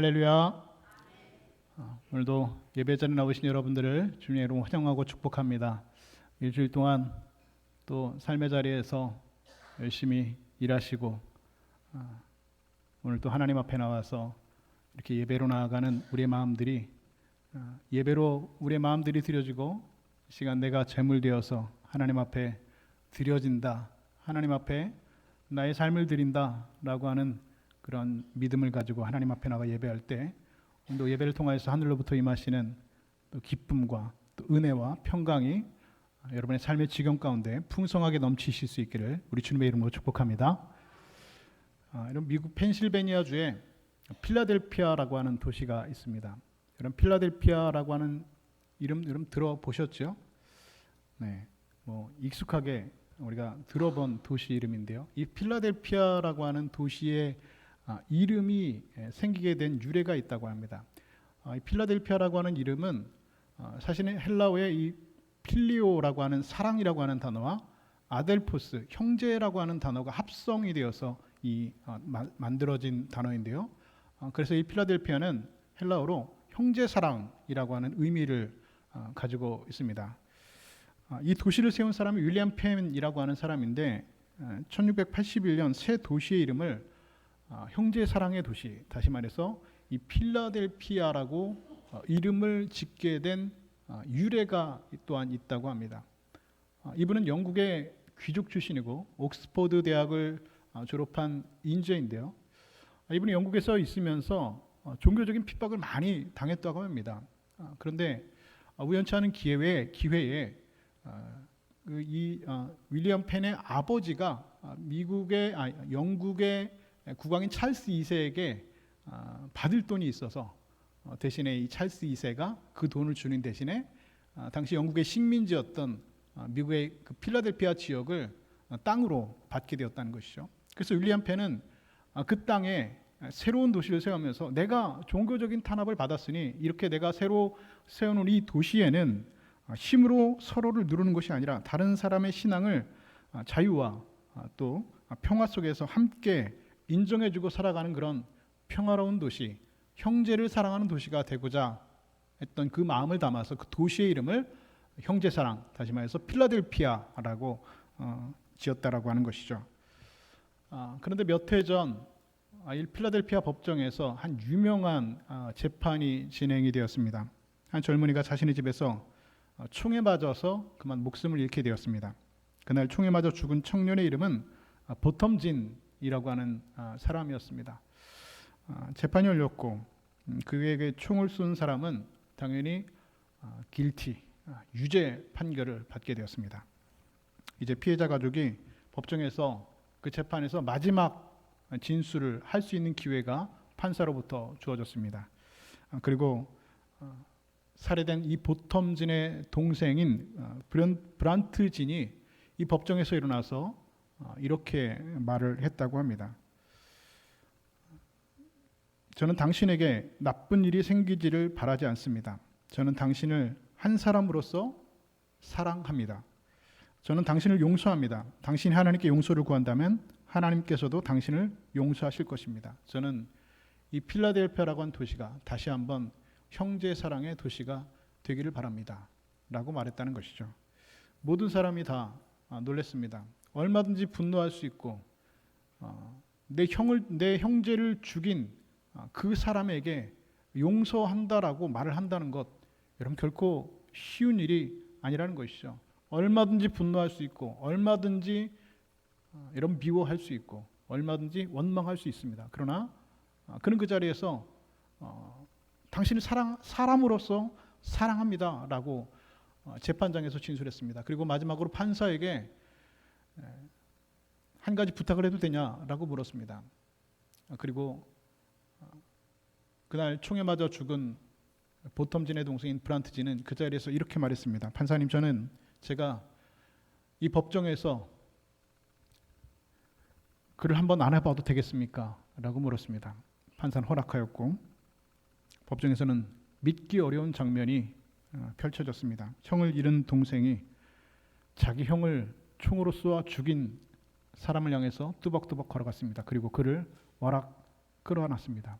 할렐루야. 오늘도 예배 자리에 나오신 여러분들을 주님의 이름으로 환영하고 축복합니다. 일주일 동안 또 삶의 자리에서 열심히 일하시고 오늘 또 하나님 앞에 나와서 이렇게 예배로 나아가는 우리의 마음들이 예배로 우리의 마음들이 드려지고 이 시간 내가 제물 되어서 하나님 앞에 드려진다, 하나님 앞에 나의 삶을 드린다 라고 하는 그런 믿음을 가지고 하나님 앞에 나가 예배할 때 또 예배를 통하여서 하늘로부터 임하시는 또 기쁨과 또 은혜와 평강이 여러분의 삶의 지경 가운데 풍성하게 넘치실 수 있기를 우리 주님의 이름으로 축복합니다. 이런 미국 펜실베니아주에 필라델피아라고 하는 도시가 있습니다. 이런 필라델피아라고 하는 이름 들어보셨죠? 네, 익숙하게 우리가 들어본 도시 이름인데요. 이 필라델피아라고 하는 도시의 이름이 생기게 된 유래가 있다고 합니다. 이 필라델피아라고 하는 이름은 사실은 헬라어의 이 필리오라고 하는 사랑이라고 하는 단어와 아델포스 형제라고 하는 단어가 합성이 되어서 만들어진 단어인데요. 그래서 이 필라델피아는 헬라어로 형제 사랑이라고 하는 의미를 가지고 있습니다. 이 도시를 세운 사람이 윌리엄 펜이라고 하는 사람인데 1681년 새 도시의 이름을 형제 사랑의 도시, 다시 말해서 이 필라델피아라고 이름을 짓게 된 유래가 또한 있다고 합니다. 이분은 영국의 귀족 출신이고 옥스퍼드 대학을 졸업한 인재인데요. 이분이 영국에서 있으면서 종교적인 핍박을 많이 당했다고 합니다. 그런데 우연치 않은 기회에 윌리엄 펜의 아버지가 영국의 국왕인 찰스 2세에게 받을 돈이 있어서 대신에 이 찰스 2세가 그 돈을 주는 대신에 당시 영국의 식민지였던 미국의 그 필라델피아 지역을 땅으로 받게 되었다는 것이죠. 그래서 윌리엄 펜은 그 땅에 새로운 도시를 세우면서 내가 종교적인 탄압을 받았으니 이렇게 내가 새로 세워놓은 이 도시에는 힘으로 서로를 누르는 것이 아니라 다른 사람의 신앙을 자유와 또 평화 속에서 함께 인정해주고 살아가는 그런 평화로운 도시, 형제를 사랑하는 도시가 되고자 했던 그 마음을 담아서 그 도시의 이름을 형제사랑, 다시 말해서 필라델피아라고 지었다라고 하는 것이죠. 그런데 몇 해 전 이 필라델피아 법정에서 한 유명한 재판이 진행이 되었습니다. 한 젊은이가 자신의 집에서 총에 맞아서 그만 목숨을 잃게 되었습니다. 그날 총에 맞아 죽은 청년의 이름은 보텀진이라고 하는 사람이었습니다. 재판이 열렸고 그에게 총을 쏜 사람은 당연히 길티, 유죄 판결을 받게 되었습니다. 이제 피해자 가족이 법정에서 그 재판에서 마지막 진술을 할 수 있는 기회가 판사로부터 주어졌습니다. 그리고 살해된 이 보텀진의 동생인 브란트진이 이 법정에서 일어나서 이렇게 말을 했다고 합니다. 저는 당신에게 나쁜 일이 생기지를 바라지 않습니다. 저는 당신을 한 사람으로서 사랑합니다. 저는 당신을 용서합니다. 당신이 하나님께 용서를 구한다면 하나님께서도 당신을 용서하실 것입니다. 저는 이 필라델피아라고 하는 도시가 다시 한번 형제 사랑의 도시가 되기를 바랍니다. 라고 말했다는 것이죠. 모든 사람이 다 놀랐습니다. 얼마든지 분노할 수 있고 내 형제를 죽인 그 사람에게 용서한다라고 말을 한다는 것, 여러분 결코 쉬운 일이 아니라는 것이죠. 얼마든지 분노할 수 있고 얼마든지 여러분 미워할 수 있고 얼마든지 원망할 수 있습니다. 그러나 그는 그 자리에서 당신을 사람으로서 사랑합니다 라고 재판장에서 진술했습니다. 그리고 마지막으로 판사에게 한 가지 부탁을 해도 되냐라고 물었습니다. 그리고 그날 총에 맞아 죽은 보텀진의 동생인 브란트진은 그 자리에서 이렇게 말했습니다. 판사님, 제가 이 법정에서 그를 한번 안아봐도 되겠습니까? 라고 물었습니다. 판사는 허락하였고 법정에서는 믿기 어려운 장면이 펼쳐졌습니다. 형을 잃은 동생이 자기 형을 총으로 쏘아 죽인 사람을 향해서 뚜벅뚜벅 걸어갔습니다. 그리고 그를 와락 끌어안았습니다.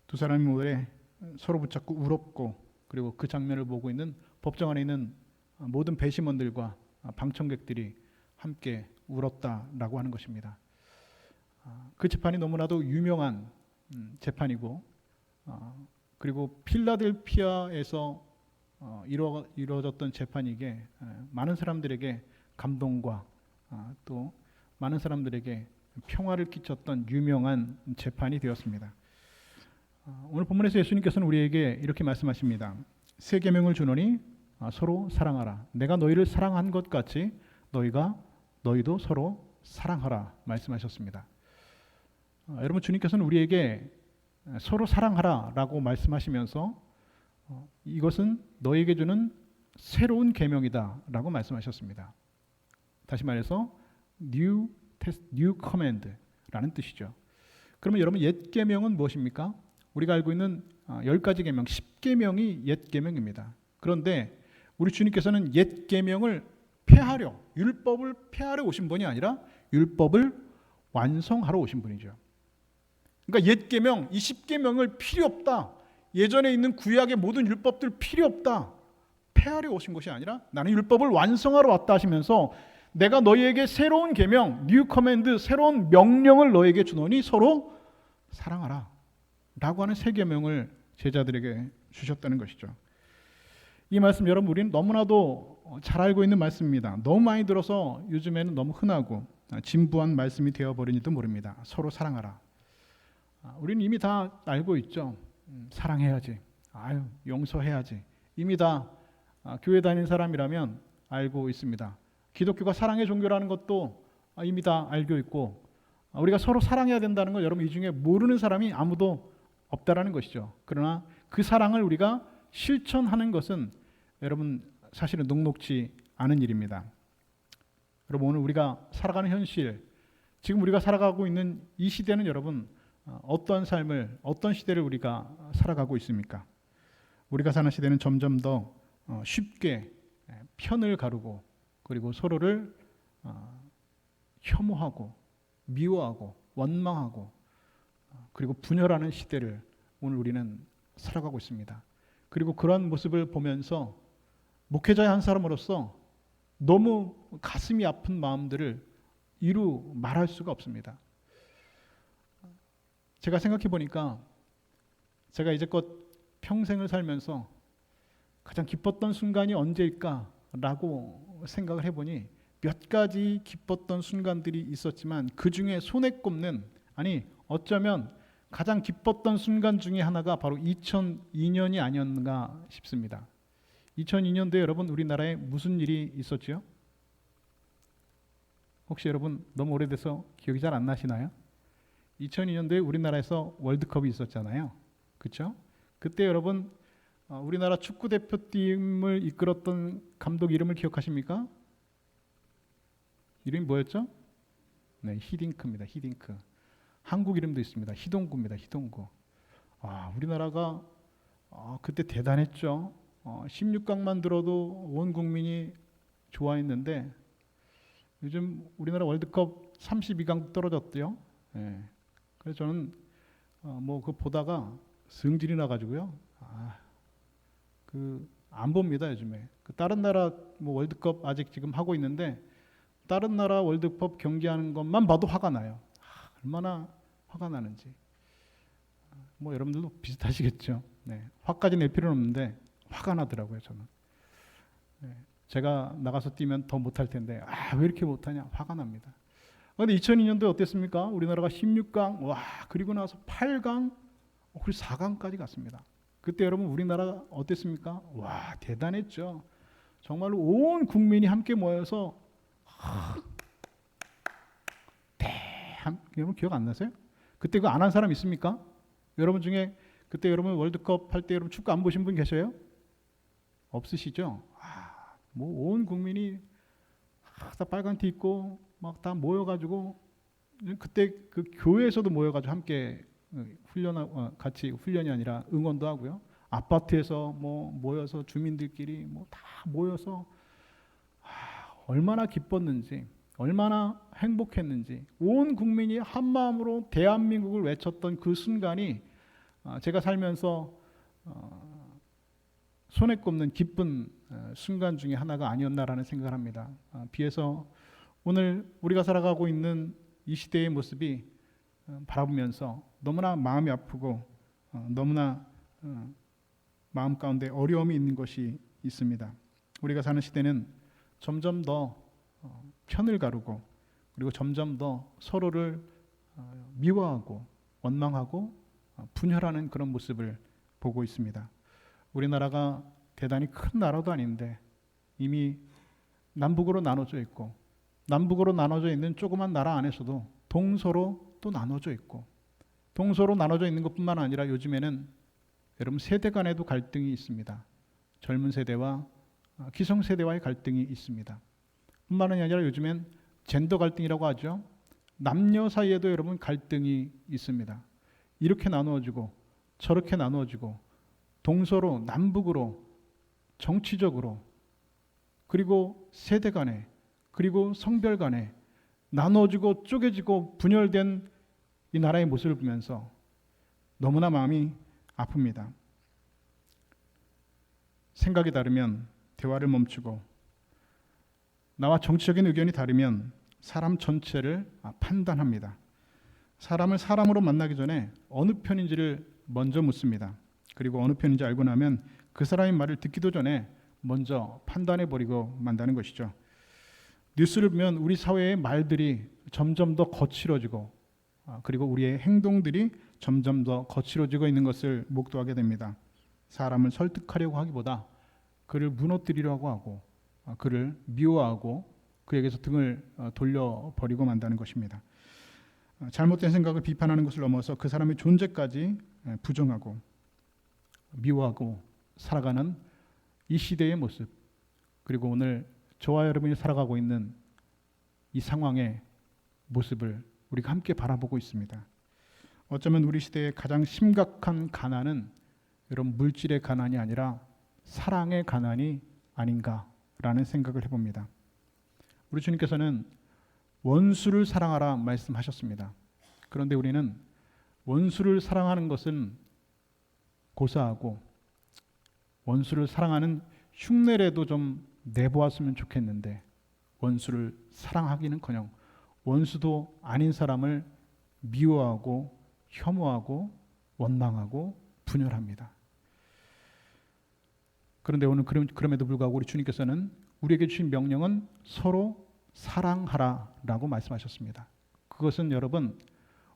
두 사람이 모래 서로 붙잡고 울었고, 그리고 그 장면을 보고 있는 법정 안에 있는 모든 배심원들과 방청객들이 함께 울었다라고 하는 것입니다. 그 재판이 너무나도 유명한 재판이고, 그리고 필라델피아에서 이루어졌던 재판이기에 많은 사람들에게 감동과 또 많은 사람들에게 평화를 끼쳤던 유명한 재판이 되었습니다. 오늘 본문에서 예수님께서는 우리에게 이렇게 말씀하십니다. 새 계명을 주노니 서로 사랑하라. 내가 너희를 사랑한 것 같이 너희도 서로 사랑하라 말씀하셨습니다. 여러분, 주님께서는 우리에게 서로 사랑하라라고 말씀하시면서 이것은 너에게 주는 새로운 계명이다라고 말씀하셨습니다. 다시 말해서 New Command라는 뜻이죠. 그러면 여러분, 옛 계명은 무엇입니까? 우리가 알고 있는 10가지 계명, 10계명이 옛 계명입니다. 그런데 우리 주님께서는 옛 계명을 폐하려, 율법을 폐하려 오신 분이 아니라 율법을 완성하러 오신 분이죠. 그러니까 옛 계명, 이 10계명을 필요 없다. 예전에 있는 구약의 모든 율법들 필요 없다. 폐하려 오신 것이 아니라 나는 율법을 완성하러 왔다 하시면서 내가 너희에게 새로운 계명, 뉴 커맨드, 새로운 명령을 너희에게 주노니 서로 사랑하라 라고 하는 새 계명을 제자들에게 주셨다는 것이죠. 이 말씀 여러분, 우리는 너무나도 잘 알고 있는 말씀입니다. 너무 많이 들어서 요즘에는 너무 흔하고 진부한 말씀이 되어버리니도 모릅니다. 서로 사랑하라. 우리는 이미 다 알고 있죠. 사랑해야지. 용서해야지. 이미 다 교회 다니는 사람이라면 알고 있습니다. 기독교가 사랑의 종교라는 것도 이미 다 알고 있고, 우리가 서로 사랑해야 된다는 걸 여러분, 이 중에 모르는 사람이 아무도 없다라는 것이죠. 그러나 그 사랑을 우리가 실천하는 것은 여러분 사실은 녹록지 않은 일입니다. 여러분, 오늘 우리가 살아가는 현실, 지금 우리가 살아가고 있는 이 시대는 여러분 어떤 삶을, 어떤 시대를 우리가 살아가고 있습니까? 우리가 사는 시대는 점점 더 쉽게 편을 가르고, 그리고 서로를 혐오하고 미워하고 원망하고 그리고 분열하는 시대를 오늘 우리는 살아가고 있습니다. 그리고 그러한 모습을 보면서 목회자의 한 사람으로서 너무 가슴이 아픈 마음들을 이루 말할 수가 없습니다. 제가 생각해 보니까 제가 이제껏 평생을 살면서 가장 기뻤던 순간이 언제일까라고 생각을 해보니 몇 가지 기뻤던 순간들이 있었지만 그 중에 손에 꼽는, 어쩌면 가장 기뻤던 순간 중에 하나가 바로 2002년이 아니었는가 싶습니다. 2002년도에 여러분 우리나라에 무슨 일이 있었죠? 혹시 여러분 너무 오래돼서 기억이 잘 안 나시나요? 2002년도에 우리나라에서 월드컵이 있었잖아요. 그렇죠? 그때 여러분 우리나라 축구 대표팀을 이끌었던 감독 이름을 기억하십니까? 이름이 뭐였죠? 네, 히딩크입니다. 히딩크. 한국 이름도 있습니다. 히동구입니다. 히동구. 우리나라가 그때 대단했죠. 16강만 들어도 온 국민이 좋아했는데 요즘 우리나라 월드컵 32강 떨어졌대요. 네. 그래서 저는 그거 보다가 성질이 나가지고요. 안 봅니다 요즘에. 다른 나라 월드컵 아직 지금 하고 있는데 다른 나라 월드컵 경기하는 것만 봐도 화가 나요. 얼마나 화가 나는지. 여러분들도 비슷하시겠죠. 네. 화까지 낼 필요는 없는데 화가 나더라고요 저는. 네. 제가 나가서 뛰면 더 못할 텐데 왜 이렇게 못하냐, 화가 납니다. 그런데 2002년도에 어땠습니까? 우리나라가 16강, 그리고 나서 8강, 그리고 4강까지 갔습니다. 그때 여러분 우리나라 어땠습니까? 대단했죠. 정말로 온 국민이 함께 모여서 여러분 기억 안 나세요? 그때 그거 안 한 사람 있습니까? 여러분 중에 그때 여러분 월드컵 할 때 여러분 축구 안 보신 분 계세요? 없으시죠? 온 국민이 다 빨간 티 입고 막 다 모여가지고, 그때 그 교회에서도 모여가지고 함께 같이 훈련이 아니라 응원도 하고요. 아파트에서 모여서 주민들끼리 다 모여서 얼마나 기뻤는지, 얼마나 행복했는지, 온 국민이 한 마음으로 대한민국을 외쳤던 그 순간이 제가 살면서 손에 꼽는 기쁜 순간 중에 하나가 아니었나라는 생각을 합니다. 비해서 오늘 우리가 살아가고 있는 이 시대의 모습이 바라보면서 너무나 마음이 아프고 너무나 마음 가운데 어려움이 있는 것이 있습니다. 우리가 사는 시대는 점점 더 편을 가르고 그리고 점점 더 서로를 미워하고 원망하고 분열하는 그런 모습을 보고 있습니다. 우리나라가 대단히 큰 나라도 아닌데 이미 남북으로 나눠져 있고 남북으로 나눠져 있는 조그만 나라 안에서도 동서로 또 나눠져 있고 동서로 나눠져 있는 것뿐만 아니라 요즘에는 여러분 세대 간에도 갈등이 있습니다. 젊은 세대와 기성세대와의 갈등이 있습니다. 뿐만 아니라 요즘엔 젠더 갈등이라고 하죠. 남녀 사이에도 여러분 갈등이 있습니다. 이렇게 나누어지고 저렇게 나누어지고 동서로 남북으로 정치적으로 그리고 세대 간에 그리고 성별 간에 나누어지고 쪼개지고 분열된 이 나라의 모습을 보면서 너무나 마음이 아픕니다. 생각이 다르면 대화를 멈추고 나와 정치적인 의견이 다르면 사람 전체를 판단합니다. 사람을 사람으로 만나기 전에 어느 편인지를 먼저 묻습니다. 그리고 어느 편인지 알고 나면 그 사람의 말을 듣기도 전에 먼저 판단해버리고 만다는 것이죠. 뉴스를 보면 우리 사회의 말들이 점점 더 거칠어지고 그리고 우리의 행동들이 점점 더 거칠어지고 있는 것을 목도하게 됩니다. 사람을 설득하려고 하기보다 그를 무너뜨리려고 하고 그를 미워하고 그에게서 등을 돌려버리고 만다는 것입니다. 잘못된 생각을 비판하는 것을 넘어서 그 사람의 존재까지 부정하고 미워하고 살아가는 이 시대의 모습, 그리고 오늘 저와 여러분이 살아가고 있는 이 상황의 모습을 우리가 함께 바라보고 있습니다. 어쩌면 우리 시대의 가장 심각한 가난은 여러분 물질의 가난이 아니라 사랑의 가난이 아닌가라는 생각을 해봅니다. 우리 주님께서는 원수를 사랑하라 말씀하셨습니다. 그런데 우리는 원수를 사랑하는 것은 고사하고 원수를 사랑하는 흉내라도 좀 내보았으면 좋겠는데 원수를 사랑하기는커녕 원수도 아닌 사람을 미워하고 혐오하고 원망하고 분열합니다. 그런데 오늘 그럼에도 불구하고 우리 주님께서는 우리에게 주신 명령은 서로 사랑하라라고 말씀하셨습니다. 그것은 여러분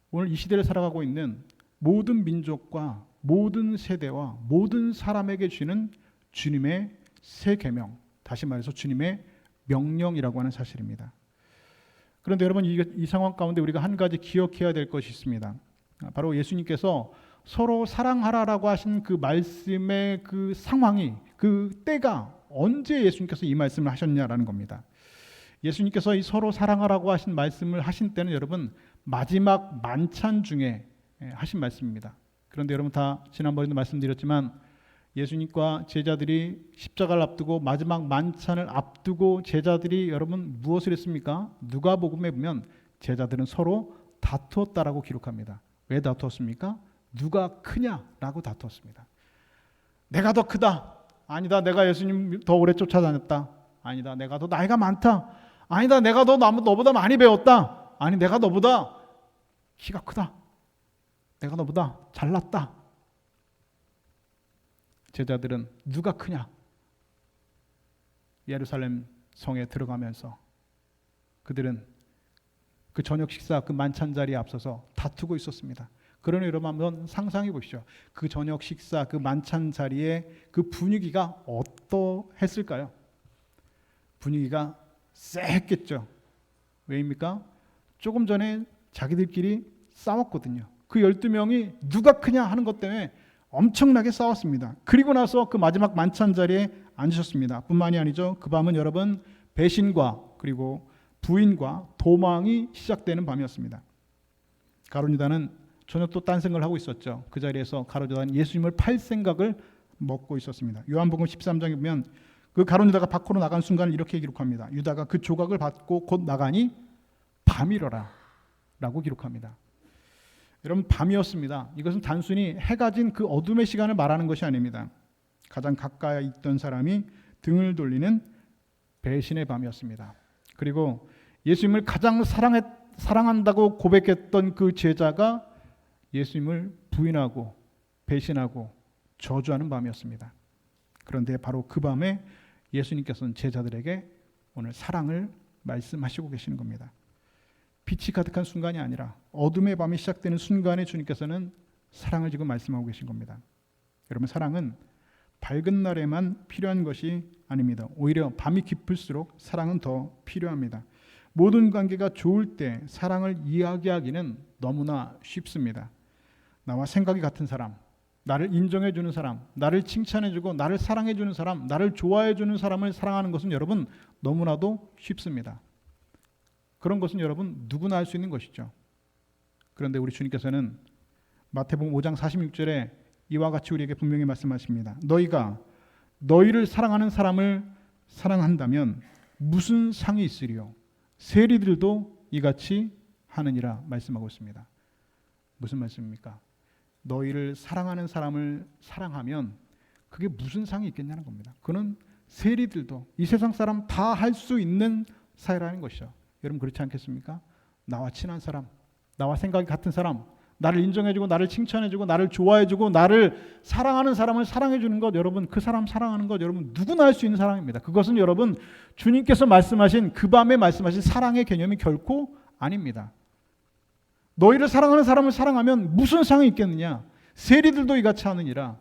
오늘 이 시대를 살아가고 있는 모든 민족과 모든 세대와 모든 사람에게 주시는 주님의 새 계명, 다시 말해서 주님의 명령이라고 하는 사실입니다. 그런데 여러분 이 상황 가운데 우리가 한 가지 기억해야 될 것이 있습니다. 바로 예수님께서 서로 사랑하라라고 하신 그 말씀의 그 상황이, 그 때가 언제 예수님께서 이 말씀을 하셨냐라는 겁니다. 예수님께서 이 서로 사랑하라고 하신 말씀을 하신 때는 여러분 마지막 만찬 중에 하신 말씀입니다. 그런데 여러분 다 지난번에도 말씀드렸지만 예수님과 제자들이 십자가를 앞두고 마지막 만찬을 앞두고 제자들이 여러분 무엇을 했습니까? 누가복음에 보면 제자들은 서로 다투었다라고 기록합니다. 왜 다투었습니까? 누가 크냐라고 다투었습니다. 내가 더 크다. 아니다. 내가 예수님 더 오래 쫓아다녔다. 아니다. 내가 더 나이가 많다. 아니다. 내가 더 너보다 많이 배웠다. 아니 내가 너보다 키가 크다. 내가 너보다 잘났다. 제자들은 누가 크냐? 예루살렘 성에 들어가면서 그들은 그 저녁 식사 그 만찬 자리에 앞서서 다투고 있었습니다. 그러니 여러분 한번 상상해 보시죠. 그 저녁 식사 그 만찬 자리에 그 분위기가 어떠했을까요? 분위기가 쎄했겠죠. 왜입니까? 조금 전에 자기들끼리 싸웠거든요. 그 12명이 누가 크냐 하는 것 때문에 엄청나게 싸웠습니다. 그리고 나서 그 마지막 만찬 자리에 앉으셨습니다. 뿐만이 아니죠. 그 밤은 여러분 배신과 그리고 부인과 도망이 시작되는 밤이었습니다. 가룟 유다는 전혀 또 딴 생각을 하고 있었죠. 그 자리에서 가룟 유다는 예수님을 팔 생각을 먹고 있었습니다. 요한복음 13장에 보면 그 가룟 유다가 밖으로 나간 순간을 이렇게 기록합니다. 유다가 그 조각을 받고 곧 나가니 밤이러라 라고 기록합니다. 여러분, 밤이었습니다. 이것은 단순히 해가 진 그 어둠의 시간을 말하는 것이 아닙니다. 가장 가까이 있던 사람이 등을 돌리는 배신의 밤이었습니다. 그리고 예수님을 가장 사랑한다고 고백했던 그 제자가 예수님을 부인하고 배신하고 저주하는 밤이었습니다. 그런데 바로 그 밤에 예수님께서는 제자들에게 오늘 사랑을 말씀하시고 계시는 겁니다. 빛이 가득한 순간이 아니라 어둠의 밤이 시작되는 순간에 주님께서는 사랑을 지금 말씀하고 계신 겁니다. 여러분, 사랑은 밝은 날에만 필요한 것이 아닙니다. 오히려 밤이 깊을수록 사랑은 더 필요합니다. 모든 관계가 좋을 때 사랑을 이야기하기는 너무나 쉽습니다. 나와 생각이 같은 사람, 나를 인정해주는 사람, 나를 칭찬해주고 나를 사랑해주는 사람, 나를 좋아해주는 사람을 사랑하는 것은 여러분 너무나도 쉽습니다. 그런 것은 여러분 누구나 할 수 있는 것이죠. 그런데 우리 주님께서는 마태복음 5장 46절에 이와 같이 우리에게 분명히 말씀하십니다. 너희가 너희를 사랑하는 사람을 사랑한다면 무슨 상이 있으리요? 세리들도 이같이 하느니라 말씀하고 있습니다. 무슨 말씀입니까? 너희를 사랑하는 사람을 사랑하면 그게 무슨 상이 있겠냐는 겁니다. 그는 세리들도 이 세상 사람 다 할 수 있는 사이라는 것이죠. 여러분, 그렇지 않겠습니까? 나와 친한 사람, 나와 생각이 같은 사람, 나를 인정해주고 나를 칭찬해주고 나를 좋아해주고 나를 사랑하는 사람을 사랑해주는 것, 여러분 그 사람 사랑하는 것 여러분 누구나 할 수 있는 사랑입니다. 그것은 여러분 주님께서 말씀하신 그 밤에 말씀하신 사랑의 개념이 결코 아닙니다. 너희를 사랑하는 사람을 사랑하면 무슨 상이 있겠느냐? 세리들도 이같이 하느니라.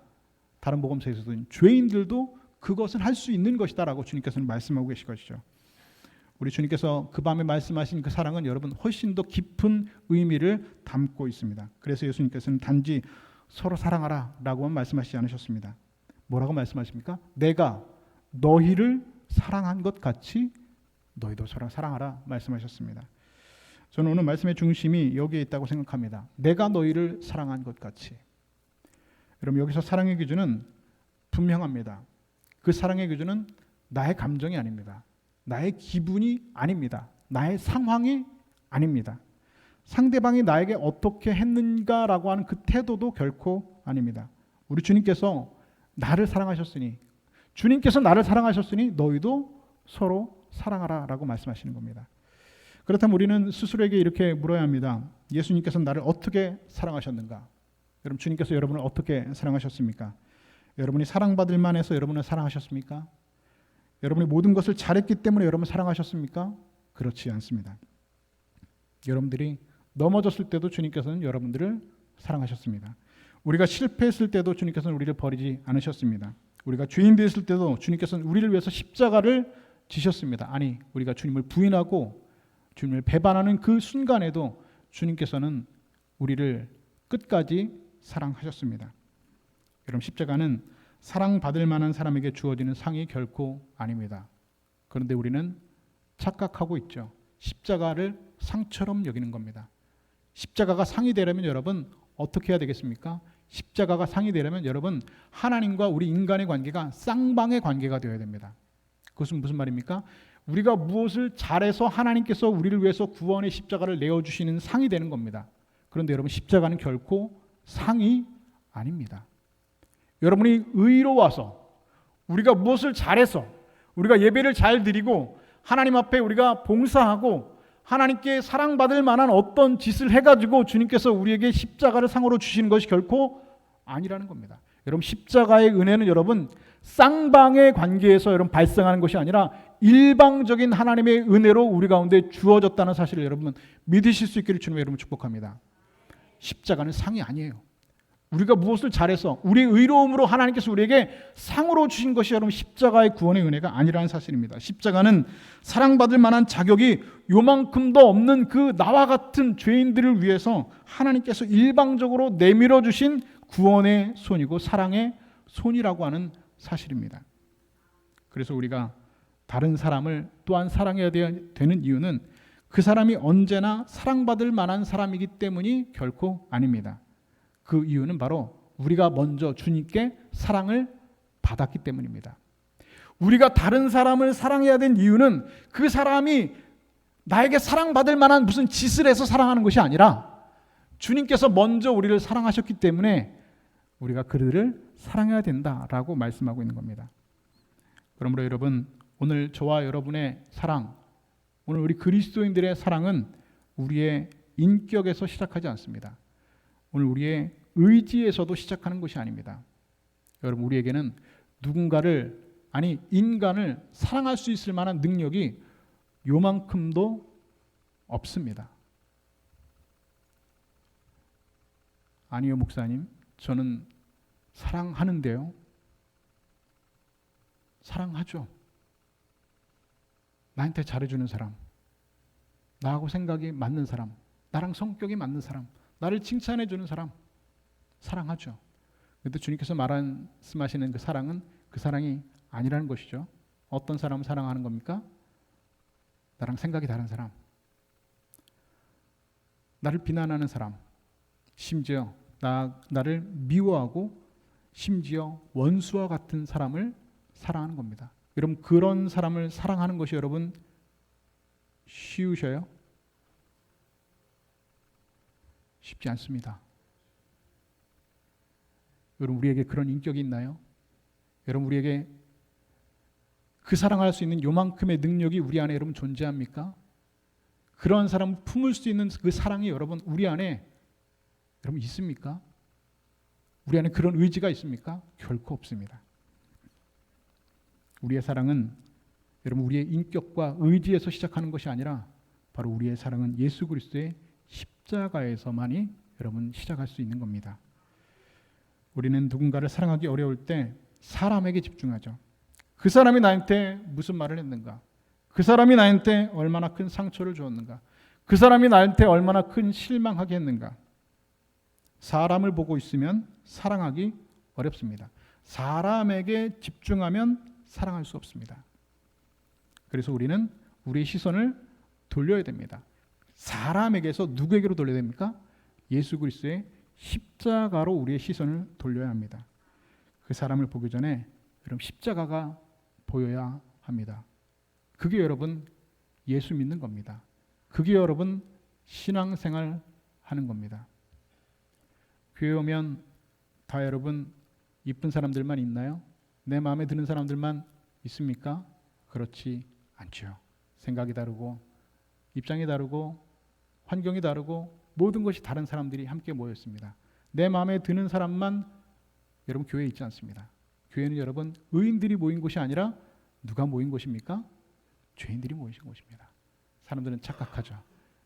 다른 복음서에서도 죄인들도 그것은 할 수 있는 것이다 라고 주님께서는 말씀하고 계신 것이죠. 우리 주님께서 그 밤에 말씀하신 그 사랑은 여러분 훨씬 더 깊은 의미를 담고 있습니다. 그래서 예수님께서는 단지 서로 사랑하라 라고만 말씀하시지 않으셨습니다. 뭐라고 말씀하십니까? 내가 너희를 사랑한 것 같이 너희도 서로 사랑하라 말씀하셨습니다. 저는 오늘 말씀의 중심이 여기에 있다고 생각합니다. 내가 너희를 사랑한 것 같이. 여러분, 여기서 사랑의 기준은 분명합니다. 그 사랑의 기준은 나의 감정이 아닙니다. 나의 기분이 아닙니다. 나의 상황이 아닙니다. 상대방이 나에게 어떻게 했는가라고 하는 그 태도도 결코 아닙니다. 우리 주님께서 나를 사랑하셨으니, 주님께서 나를 사랑하셨으니 너희도 서로 사랑하라 라고 말씀하시는 겁니다. 그렇다면 우리는 스스로에게 이렇게 물어야 합니다. 예수님께서 나를 어떻게 사랑하셨는가? 여러분, 주님께서 여러분을 어떻게 사랑하셨습니까? 여러분이 사랑받을 만해서 여러분을 사랑하셨습니까? 여러분이 모든 것을 잘했기 때문에 여러분을 사랑하셨습니까? 그렇지 않습니다. 여러분들이 넘어졌을 때도 주님께서는 여러분들을 사랑하셨습니다. 우리가 실패했을 때도 주님께서는 우리를 버리지 않으셨습니다. 우리가 죄인 되었을 때도 주님께서는 우리를 위해서 십자가를 지셨습니다. 아니, 우리가 주님을 부인하고 주님을 배반하는 그 순간에도 주님께서는 우리를 끝까지 사랑하셨습니다. 여러분, 십자가는 사랑받을 만한 사람에게 주어지는 상이 결코 아닙니다. 그런데 우리는 착각하고 있죠. 십자가를 상처럼 여기는 겁니다. 십자가가 상이 되려면 여러분 어떻게 해야 되겠습니까? 십자가가 상이 되려면 여러분 하나님과 우리 인간의 관계가 쌍방의 관계가 되어야 됩니다. 그것은 무슨 말입니까? 우리가 무엇을 잘해서 하나님께서 우리를 위해서 구원의 십자가를 내어주시는 상이 되는 겁니다. 그런데 여러분, 십자가는 결코 상이 아닙니다. 여러분이 의로워서, 우리가 무엇을 잘해서, 우리가 예배를 잘 드리고 하나님 앞에 우리가 봉사하고 하나님께 사랑받을 만한 어떤 짓을 해가지고 주님께서 우리에게 십자가를 상으로 주시는 것이 결코 아니라는 겁니다. 여러분, 십자가의 은혜는 여러분 쌍방의 관계에서 여러분 발생하는 것이 아니라 일방적인 하나님의 은혜로 우리 가운데 주어졌다는 사실을 여러분 믿으실 수 있기를 주님의 이름으로 축복합니다. 십자가는 상이 아니에요. 우리가 무엇을 잘해서 우리의 의로움으로 하나님께서 우리에게 상으로 주신 것이 여러분 십자가의 구원의 은혜가 아니라는 사실입니다. 십자가는 사랑받을 만한 자격이 요만큼도 없는 그 나와 같은 죄인들을 위해서 하나님께서 일방적으로 내밀어 주신 구원의 손이고 사랑의 손이라고 하는 사실입니다. 그래서 우리가 다른 사람을 또한 사랑해야 되는 이유는 그 사람이 언제나 사랑받을 만한 사람이기 때문이 결코 아닙니다. 그 이유는 바로 우리가 먼저 주님께 사랑을 받았기 때문입니다. 우리가 다른 사람을 사랑해야 된 이유는 그 사람이 나에게 사랑받을 만한 무슨 짓을 해서 사랑하는 것이 아니라 주님께서 먼저 우리를 사랑하셨기 때문에 우리가 그들을 사랑해야 된다라고 말씀하고 있는 겁니다. 그러므로 여러분, 오늘 저와 여러분의 사랑, 오늘 우리 그리스도인들의 사랑은 우리의 인격에서 시작하지 않습니다. 오늘 우리의 의지에서도 시작하는 것이 아닙니다. 여러분, 우리에게는 누군가를, 아니 인간을 사랑할 수 있을 만한 능력이 요만큼도 없습니다. 아니요, 목사님, 저는 사랑하는데요. 사랑하죠. 나한테 잘해주는 사람, 나하고 생각이 맞는 사람, 나랑 성격이 맞는 사람, 나를 칭찬해주는 사람, 사랑하죠. 그런데 주님께서 말씀하시는 그 사랑은 그 사랑이 아니라는 것이죠. 어떤 사람을 사랑하는 겁니까? 나랑 생각이 다른 사람, 나를 비난하는 사람, 심지어 나를 미워하고 심지어 원수와 같은 사람을 사랑하는 겁니다. 여러분, 그런 사람을 사랑하는 것이 여러분 쉬우셔요? 쉽지 않습니다. 여러분, 우리에게 그런 인격이 있나요? 여러분, 우리에게 그 사랑할 수 있는 요만큼의 능력이 우리 안에 여러분 존재합니까? 그런 사람을 품을 수 있는 그 사랑이 여러분 우리 안에 여러분 있습니까? 우리 안에 그런 의지가 있습니까? 결코 없습니다. 우리의 사랑은 여러분 우리의 인격과 의지에서 시작하는 것이 아니라 바로 우리의 사랑은 예수 그리스도의 십자가에서만이 여러분 시작할 수 있는 겁니다. 우리는 누군가를 사랑하기 어려울 때 사람에게 집중하죠. 그 사람이 나한테 무슨 말을 했는가? 그 사람이 나한테 얼마나 큰 상처를 주었는가? 그 사람이 나한테 얼마나 큰 실망하게 했는가? 사람을 보고 있으면 사랑하기 어렵습니다. 사람에게 집중하면 사랑할 수 없습니다. 그래서 우리는 우리의 시선을 돌려야 됩니다. 사람에게서 누구에게로 돌려야 됩니까? 예수 그리스도의 십자가로 우리의 시선을 돌려야 합니다. 그 사람을 보기 전에 여러분 십자가가 보여야 합니다. 그게 여러분 예수 믿는 겁니다. 그게 여러분 신앙생활 하는 겁니다. 교회 오면 다 여러분 이쁜 사람들만 있나요? 내 마음에 드는 사람들만 있습니까? 그렇지 않죠. 생각이 다르고 입장이 다르고 환경이 다르고 모든 것이 다른 사람들이 함께 모였습니다. 내 마음에 드는 사람만 여러분 교회에 있지 않습니다. 교회는 여러분 의인들이 모인 곳이 아니라 누가 모인 곳입니까? 죄인들이 모이신 곳입니다. 사람들은 착각하죠.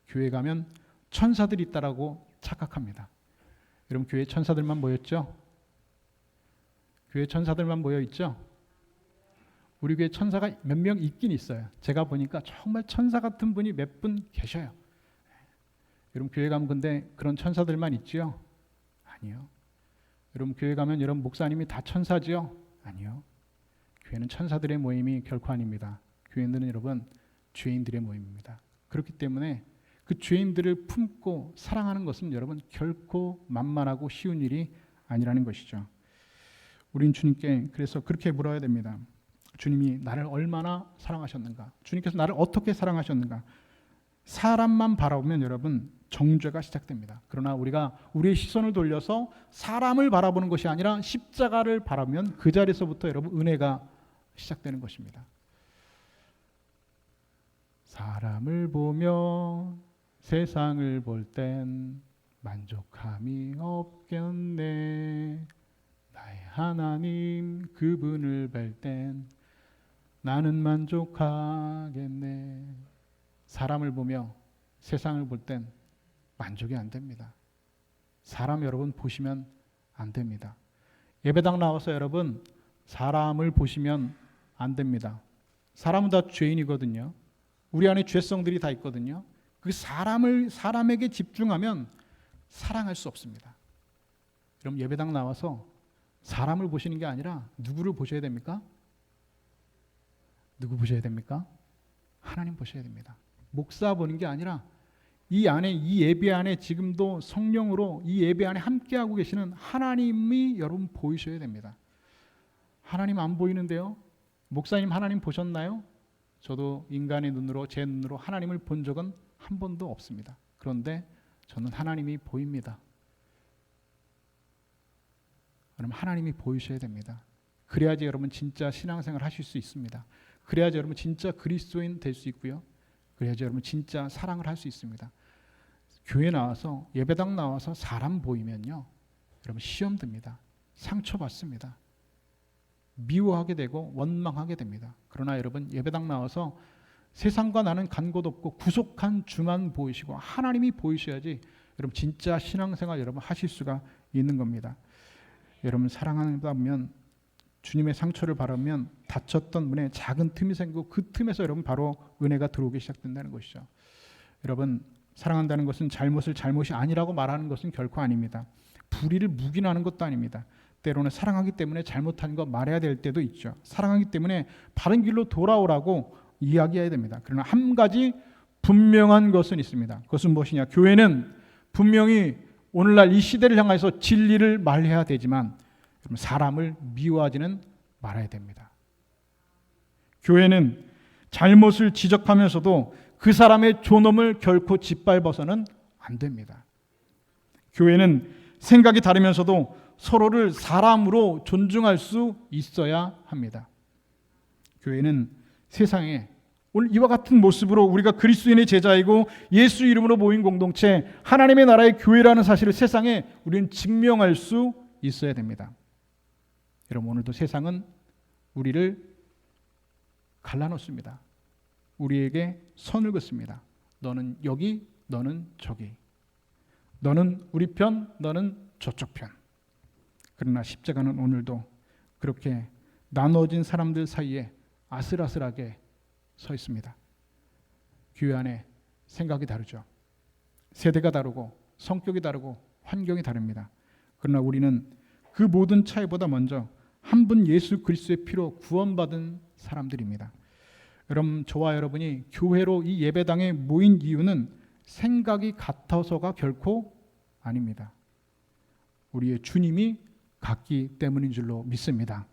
교회 가면 천사들이 있다라고 착각합니다. 여러분 교회 천사들만 모였죠? 교회 천사들만 모여 있죠? 우리 교회 천사가 몇 명 있긴 있어요. 제가 보니까 정말 천사 같은 분이 몇 분 계셔요. 여러분 교회 가면 근데 그런 천사들만 있지요? 아니요. 여러분 교회 가면 여러분 목사님이 다 천사지요? 아니요. 교회는 천사들의 모임이 결코 아닙니다. 교회는 여러분 죄인들의 모임입니다. 그렇기 때문에 그 죄인들을 품고 사랑하는 것은 여러분 결코 만만하고 쉬운 일이 아니라는 것이죠. 우린 주님께 그래서 그렇게 물어야 됩니다. 주님이 나를 얼마나 사랑하셨는가? 주님께서 나를 어떻게 사랑하셨는가? 사람만 바라보면 여러분 정죄가 시작됩니다. 그러나 우리가 우리의 시선을 돌려서 사람을 바라보는 것이 아니라 십자가를 바라보면 그 자리에서부터 여러분 은혜가 시작되는 것입니다. 사람을 보며 세상을 볼 땐 만족함이 없겠네. 나의 하나님 그분을 뵐 땐 나는 만족하겠네. 사람을 보며 세상을 볼 땐 만족이 안 됩니다. 사람 여러분 보시면 안 됩니다. 예배당 나와서 여러분 사람을 보시면 안 됩니다. 사람은 다 죄인이거든요. 우리 안에 죄성들이 다 있거든요. 그 사람에게 집중하면 사랑할 수 없습니다. 그럼 예배당 나와서 사람을 보시는 게 아니라 누구를 보셔야 됩니까? 누구 보셔야 됩니까? 하나님 보셔야 됩니다. 목사 보는 게 아니라 이 안에 이 예배 안에 지금도 성령으로 이 예배 안에 함께하고 계시는 하나님이 여러분 보이셔야 됩니다. 하나님 안 보이는데요? 목사님 하나님 보셨나요? 저도 인간의 눈으로 제 눈으로 하나님을 본 적은 한 번도 없습니다. 그런데 저는 하나님이 보입니다. 여러분, 하나님이 보이셔야 됩니다. 그래야지 여러분 진짜 신앙생활 하실 수 있습니다. 그래야지 여러분 진짜 그리스도인 될 수 있고요. 그래야지 여러분 진짜 사랑을 할 수 있습니다. 교회 나와서, 예배당 나와서 사람 보이면요, 여러분 시험 듭니다. 상처받습니다. 미워하게 되고 원망하게 됩니다. 그러나 여러분, 예배당 나와서 세상과 나는 간 곳 없고 구속한 주만 보이시고 하나님이 보이셔야지 여러분 진짜 신앙생활 여러분 하실 수가 있는 겁니다. 여러분, 사랑하다 보면, 주님의 상처를 바라면 닫혔던 문에 작은 틈이 생기고 그 틈에서 여러분 바로 은혜가 들어오기 시작된다는 것이죠. 여러분, 사랑한다는 것은 잘못을 잘못이 아니라고 말하는 것은 결코 아닙니다. 불의를 묵인하는 것도 아닙니다. 때로는 사랑하기 때문에 잘못한 거 말해야 될 때도 있죠. 사랑하기 때문에 바른 길로 돌아오라고 이야기해야 됩니다. 그러나 한 가지 분명한 것은 있습니다. 그것은 무엇이냐? 교회는 분명히 오늘날 이 시대를 향해서 진리를 말해야 되지만 사람을 미워하지는 말아야 됩니다. 교회는 잘못을 지적하면서도 그 사람의 존엄을 결코 짓밟아서는 안 됩니다. 교회는 생각이 다르면서도 서로를 사람으로 존중할 수 있어야 합니다. 교회는 세상에 오늘 이와 같은 모습으로 우리가 그리스도인의 제자이고 예수 이름으로 모인 공동체, 하나님의 나라의 교회라는 사실을 세상에 우리는 증명할 수 있어야 됩니다. 여러분, 오늘도 세상은 우리를 갈라놓습니다. 우리에게 선을 긋습니다. 너는 여기, 너는 저기. 너는 우리 편, 너는 저쪽 편. 그러나 십자가는 오늘도 그렇게 나눠진 사람들 사이에 아슬아슬하게 서 있습니다. 교회 안에 생각이 다르죠. 세대가 다르고 성격이 다르고 환경이 다릅니다. 그러나 우리는 그 모든 차이보다 먼저 한 분 예수 그리스도의 피로 구원받은 사람들입니다. 여러분, 저와 여러분이 교회로 이 예배당에 모인 이유는 생각이 같아서가 결코 아닙니다. 우리의 주님이 같기 때문인 줄로 믿습니다.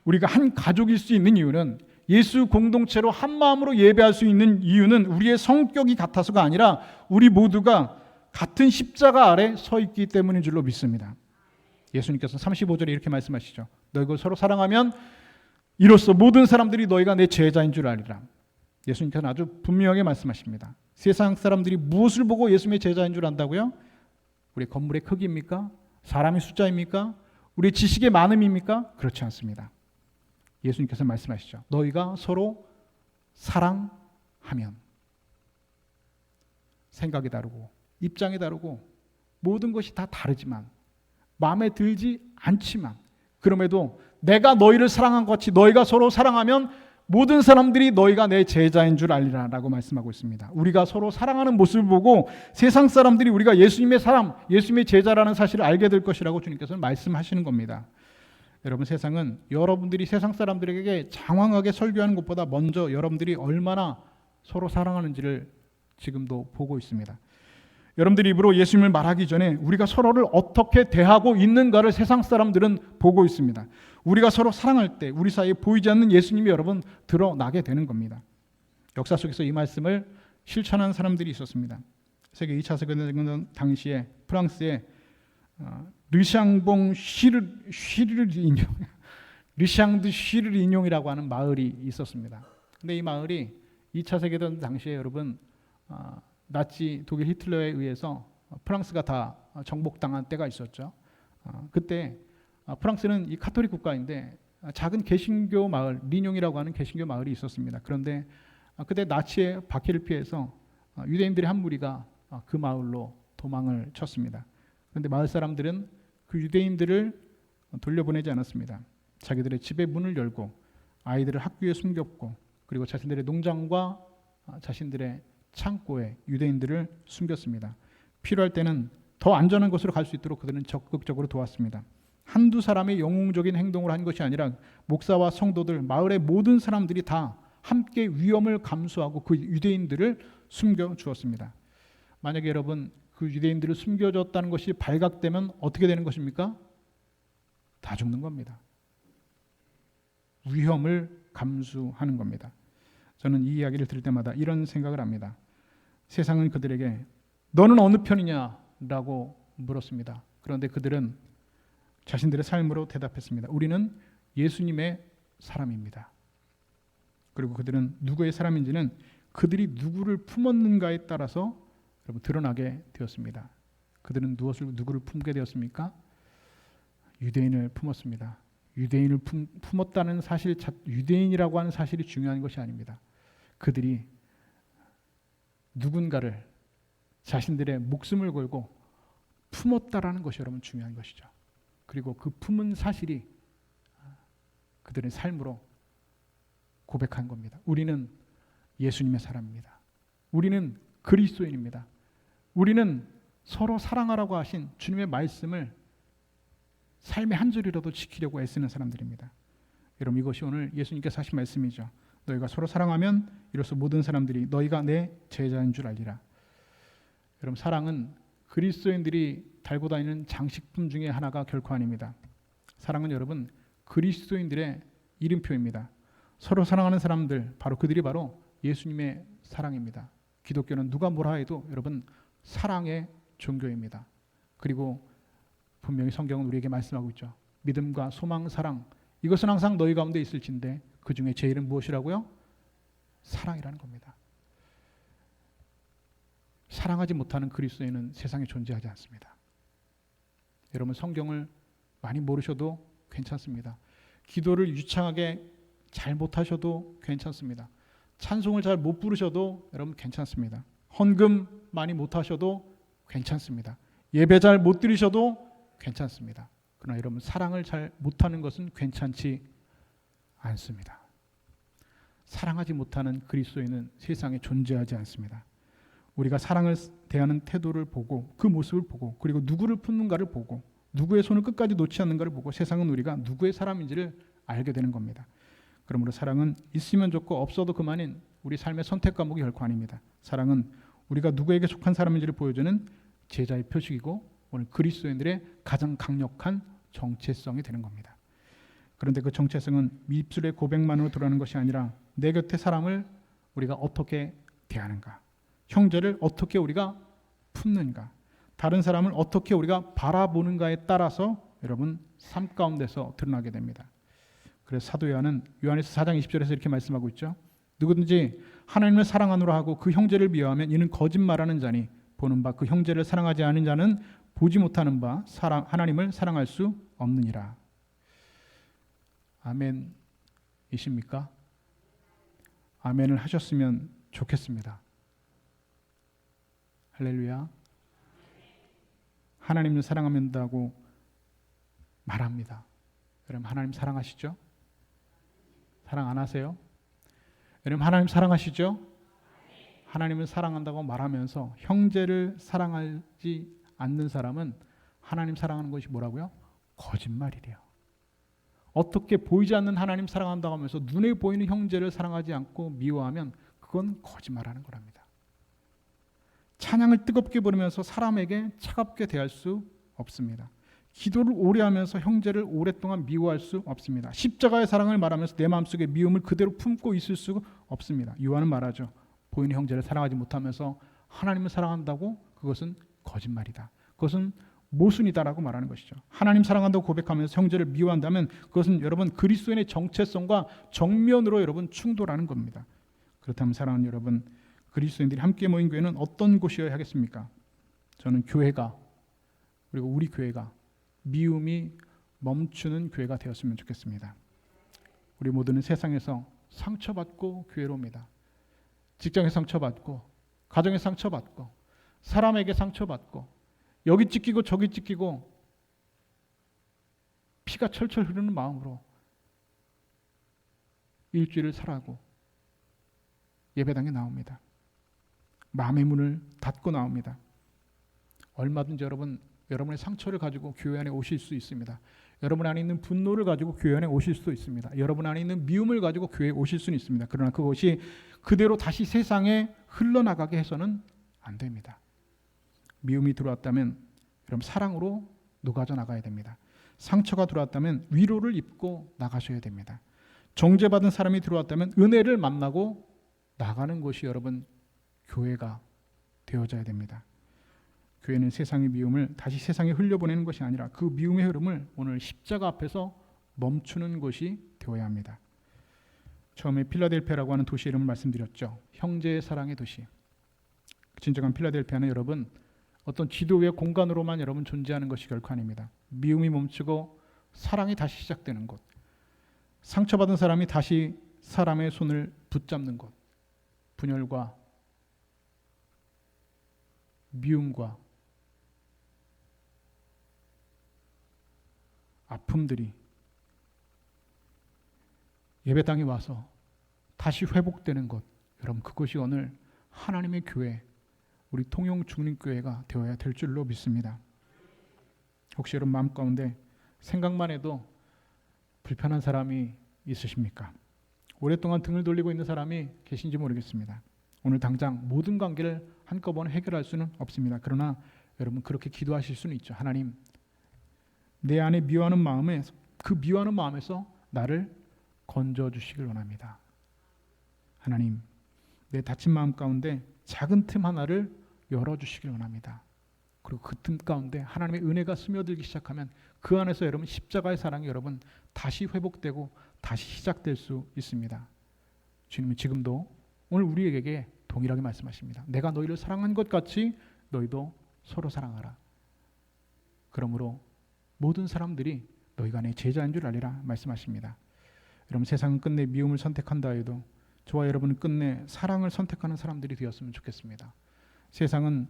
우리가 한 가족일 수 있는 이유는, 예수 공동체로 한 마음으로 예배할 수 있는 이유는 우리의 성격이 같아서가 아니라 우리 모두가 같은 십자가 아래 서 있기 때문인 줄로 믿습니다. 예수님께서 35절에 이렇게 말씀하시죠. 너희가 서로 사랑하면 이로써 모든 사람들이 너희가 내 제자인 줄 알리라. 예수님께서는 아주 분명하게 말씀하십니다. 세상 사람들이 무엇을 보고 예수님의 제자인 줄 안다고요? 우리 건물의 크기입니까? 사람의 숫자입니까? 우리 지식의 많음입니까? 그렇지 않습니다. 예수님께서 말씀하시죠. 너희가 서로 사랑하면. 생각이 다르고 입장이 다르고 모든 것이 다 다르지만, 마음에 들지 않지만, 그럼에도 내가 너희를 사랑한 것 같이 너희가 서로 사랑하면 모든 사람들이 너희가 내 제자인 줄 알리라 라고 말씀하고 있습니다. 우리가 서로 사랑하는 모습을 보고 세상 사람들이 우리가 예수님의 사람, 예수님의 제자라는 사실을 알게 될 것이라고 주님께서는 말씀하시는 겁니다. 여러분, 세상은 여러분들이 세상 사람들에게 장황하게 설교하는 것보다 먼저 여러분들이 얼마나 서로 사랑하는지를 지금도 보고 있습니다. 여러분들이 입으로 예수님을 말하기 전에 우리가 서로를 어떻게 대하고 있는가를 세상 사람들은 보고 있습니다. 우리가 서로 사랑할 때 우리 사이에 보이지 않는 예수님이 여러분 드러나게 되는 겁니다. 역사 속에서 이 말씀을 실천한 사람들이 있었습니다. 세계 2차 세계대전 당시에 프랑스의 르샹봉 쉬르 인용이라고 하는 마을이 있었습니다. 근데 이 마을이 2차 세계대전 당시에 여러분 나치 독일 히틀러에 의해서 프랑스가 다 정복당한 때가 있었죠. 그때 프랑스는 이 카톨릭 국가인데 작은 개신교 마을, 리뇽이라고 하는 개신교 마을이 있었습니다. 그런데 그때 나치의 박해를 피해서 유대인들의 한 무리가 그 마을로 도망을 쳤습니다. 그런데 마을 사람들은 그 유대인들을 돌려보내지 않았습니다. 자기들의 집의 문을 열고 아이들을 학교에 숨겼고, 그리고 자신들의 농장과 자신들의 창고에 유대인들을 숨겼습니다. 필요할 때는 더 안전한 곳으로 갈 수 있도록 그들은 적극적으로 도왔습니다. 한두 사람의 영웅적인 행동을 한 것이 아니라 목사와 성도들, 마을의 모든 사람들이 다 함께 위험을 감수하고 그 유대인들을 숨겨주었습니다. 만약에 여러분 그 유대인들을 숨겨줬다는 것이 발각되면 어떻게 되는 것입니까? 다 죽는 겁니다. 위험을 감수하는 겁니다. 저는 이 이야기를 들을 때마다 이런 생각을 합니다. 세상은 그들에게 너는 어느 편이냐라고 물었습니다. 그런데 그들은 자신들의 삶으로 대답했습니다. 우리는 예수님의 사람입니다. 그리고 그들은 누구의 사람인지는 그들이 누구를 품었는가에 따라서 여러분 드러나게 되었습니다. 그들은 누구를 품게 되었습니까? 유대인을 품었습니다. 유대인을 품었다는 사실, 유대인이라고 하는 사실이 중요한 것이 아닙니다. 그들이 누군가를 자신들의 목숨을 걸고 품었다라는 것이 여러분 중요한 것이죠. 그리고 그 품은 사실이 그들의 삶으로 고백한 겁니다. 우리는 예수님의 사람입니다. 우리는 그리스도인입니다. 우리는 서로 사랑하라고 하신 주님의 말씀을 삶의 한 줄이라도 지키려고 애쓰는 사람들입니다. 여러분, 이것이 오늘 예수님께서 하신 말씀이죠. 너희가 서로 사랑하면 이로써 모든 사람들이 너희가 내 제자인 줄 알리라. 여러분, 사랑은 그리스도인들이 달고 다니는 장식품 중에 하나가 결코 아닙니다. 사랑은 여러분 그리스도인들의 이름표입니다. 서로 사랑하는 사람들, 그들이 바로 예수님의 사랑입니다. 기독교는 누가 뭐라 해도 여러분 사랑의 종교입니다. 그리고 분명히 성경은 우리에게 말씀하고 있죠. 믿음과 소망, 사랑, 이것은 항상 너희 가운데 있을진데 그 중에 제일은 무엇이라고요? 사랑이라는 겁니다. 사랑하지 못하는 그리스도인은 세상에 존재하지 않습니다. 여러분, 성경을 많이 모르셔도 괜찮습니다. 기도를 유창하게 잘 못하셔도 괜찮습니다. 찬송을 잘 못 부르셔도 여러분 괜찮습니다. 헌금 많이 못하셔도 괜찮습니다. 예배 잘 못 드리셔도 괜찮습니다. 그러나 여러분, 사랑을 잘 못하는 것은 괜찮지 않습니다. 사랑하지 못하는 그리스도인은 세상에 존재하지 않습니다. 우리가 사랑을 대하는 태도를 보고 그 모습을 보고 그리고 누구를 품는가를 보고 누구의 손을 끝까지 놓지 않는가를 보고 세상은 우리가 누구의 사람인지를 알게 되는 겁니다. 그러므로 사랑은 있으면 좋고 없어도 그만인 우리 삶의 선택 과목이 결코 아닙니다. 사랑은 우리가 누구에게 속한 사람인지를 보여주는 제자의 표식이고 오늘 그리스도인들의 가장 강력한 정체성이 되는 겁니다. 그런데 그 정체성은 입술의 고백만으로 드러나는 것이 아니라 내 곁의 사람을 우리가 어떻게 대하는가, 형제를 어떻게 우리가 품는가, 다른 사람을 어떻게 우리가 바라보는가에 따라서 여러분 삶 가운데서 드러나게 됩니다. 그래서 사도 요한은 요한에서 4장 20절에서 이렇게 말씀하고 있죠. 누구든지 하나님을 사랑하노라 하고 그 형제를 미워하면 이는 거짓말하는 자니 보는 바 그 형제를 사랑하지 않은 자는 보지 못하는 바 하나님을 사랑할 수 없느니라. 아멘이십니까? 아멘을 하셨으면 좋겠습니다. 할렐루야. 하나님을 사랑한다고 말합니다. 여러분, 하나님 사랑하시죠? 사랑 안 하세요? 여러분, 하나님 사랑하시죠? 하나님을 사랑한다고 말하면서 형제를 사랑하지 않는 사람은 하나님 사랑하는 것이 뭐라고요? 거짓말이래요. 어떻게 보이지 않는 하나님 사랑한다고 하면서 눈에 보이는 형제를 사랑하지 않고 미워하면 그건 거짓말하는 거랍니다. 찬양을 뜨겁게 부르면서 사람에게 차갑게 대할 수 없습니다. 기도를 오래 하면서 형제를 오랫동안 미워할 수 없습니다. 십자가의 사랑을 말하면서 내 마음속에 미움을 그대로 품고 있을 수 없습니다. 요한은 말하죠. 보이는 형제를 사랑하지 못하면서 하나님을 사랑한다고 그것은 거짓말이다. 그것은 모순이다라고 말하는 것이죠. 하나님 사랑한다고 고백하면서 형제를 미워한다면 그것은 여러분 그리스도인의 정체성과 정면으로 여러분 충돌하는 겁니다. 그렇다면 사랑하는 여러분, 그리스도인들이 함께 모인 교회는 어떤 곳이어야 하겠습니까? 저는 교회가, 그리고 우리 교회가 미움이 멈추는 교회가 되었으면 좋겠습니다. 우리 모두는 세상에서 상처받고 교회로 옵니다. 직장에 상처받고, 가정에 상처받고, 사람에게 상처받고, 여기 찢기고 저기 찢기고 피가 철철 흐르는 마음으로 일주일을 살아가고 예배당에 나옵니다. 마음의 문을 닫고 나옵니다. 얼마든지 여러분의 상처를 가지고 교회 안에 오실 수 있습니다. 여러분 안에 있는 분노를 가지고 교회 안에 오실 수도 있습니다. 여러분 안에 있는 미움을 가지고 교회에 오실 수는 있습니다. 그러나 그것이 그대로 다시 세상에 흘러나가게 해서는 안 됩니다. 미움이 들어왔다면 여러분 사랑으로 녹아져 나가야 됩니다. 상처가 들어왔다면 위로를 입고 나가셔야 됩니다. 정죄받은 사람이 들어왔다면 은혜를 만나고 나가는 것이 여러분 교회가 되어져야 됩니다. 교회는 세상의 미움을 다시 세상에 흘려보내는 것이 아니라 그 미움의 흐름을 오늘 십자가 앞에서 멈추는 것이 되어야 합니다. 처음에 필라델피아라고 하는 도시 이름을 말씀드렸죠. 형제의 사랑의 도시. 진정한 필라델피아는 여러분 어떤 지도의 공간으로만 여러분 존재하는 것이 결코 아닙니다. 미움이 멈추고 사랑이 다시 시작되는 곳. 상처받은 사람이 다시 사람의 손을 붙잡는 곳. 분열과 미움과 아픔들이 예배당에 와서 다시 회복되는 것, 여러분 그것이 오늘 하나님의 교회, 우리 통영 중림교회가 되어야 될 줄로 믿습니다. 혹시 여러분 마음 가운데 생각만 해도 불편한 사람이 있으십니까? 오랫동안 등을 돌리고 있는 사람이 계신지 모르겠습니다. 오늘 당장 모든 관계를 한꺼번에 해결할 수는 없습니다. 그러나 여러분 그렇게 기도하실 수는 있죠. 하나님, 내 안에 미워하는 마음에 그 미워하는 마음에서 나를 건져 주시길 원합니다. 하나님, 내 다친 마음 가운데 작은 틈 하나를 열어주시길 원합니다. 그리고 그 틈 가운데 하나님의 은혜가 스며들기 시작하면 그 안에서 여러분 십자가의 사랑이 여러분 다시 회복되고 다시 시작될 수 있습니다. 주님은 지금도 오늘 우리에게 동일하게 말씀하십니다. 내가 너희를 사랑한 것 같이 너희도 서로 사랑하라. 그러므로 모든 사람들이 너희가 내 제자인 줄 알리라 말씀하십니다. 여러분 세상은 끝내 미움을 선택한다 해도 저와 여러분은 끝내 사랑을 선택하는 사람들이 되었으면 좋겠습니다. 세상은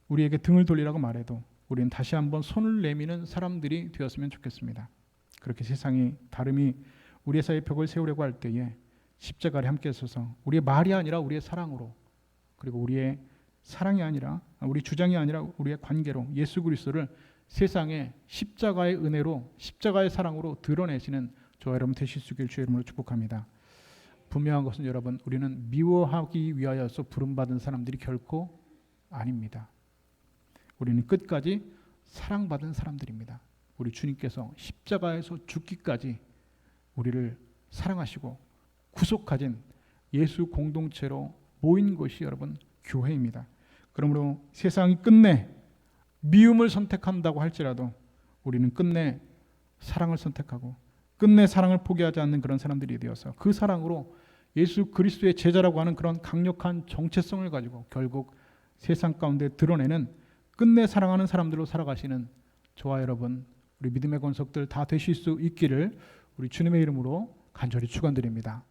우리에게 등을 돌리라고 말해도 우리는 다시 한번 손을 내미는 사람들이 되었으면 좋겠습니다. 그렇게 세상이 다름이 우리의 사이에 벽을 세우려고 할 때에 십자가에 함께 서서 우리의 말이 아니라 우리의 사랑으로, 그리고 우리의 사랑이 아니라 우리 주장이 아니라 우리의 관계로 예수 그리스도를 세상에 십자가의 은혜로 십자가의 사랑으로 드러내시는 저와 여러분 되실 수 있길 주의 이름으로 축복합니다. 분명한 것은 여러분 우리는 미워하기 위하여서 부름받은 사람들이 결코 아닙니다. 우리는 끝까지 사랑받은 사람들입니다. 우리 주님께서 십자가에서 죽기까지 우리를 사랑하시고 구속하신 예수 공동체로 모인 것이 여러분 교회입니다. 그러므로 세상이 끝내 미움을 선택한다고 할지라도 우리는 끝내 사랑을 선택하고 끝내 사랑을 포기하지 않는 그런 사람들이 되어서 그 사랑으로 예수 그리스도의 제자라고 하는 그런 강력한 정체성을 가지고 결국 세상 가운데 드러내는 끝내 사랑하는 사람들로 살아가시는 저와 여러분 우리 믿음의 권속들 다 되실 수 있기를 우리 주님의 이름으로 간절히 축원드립니다.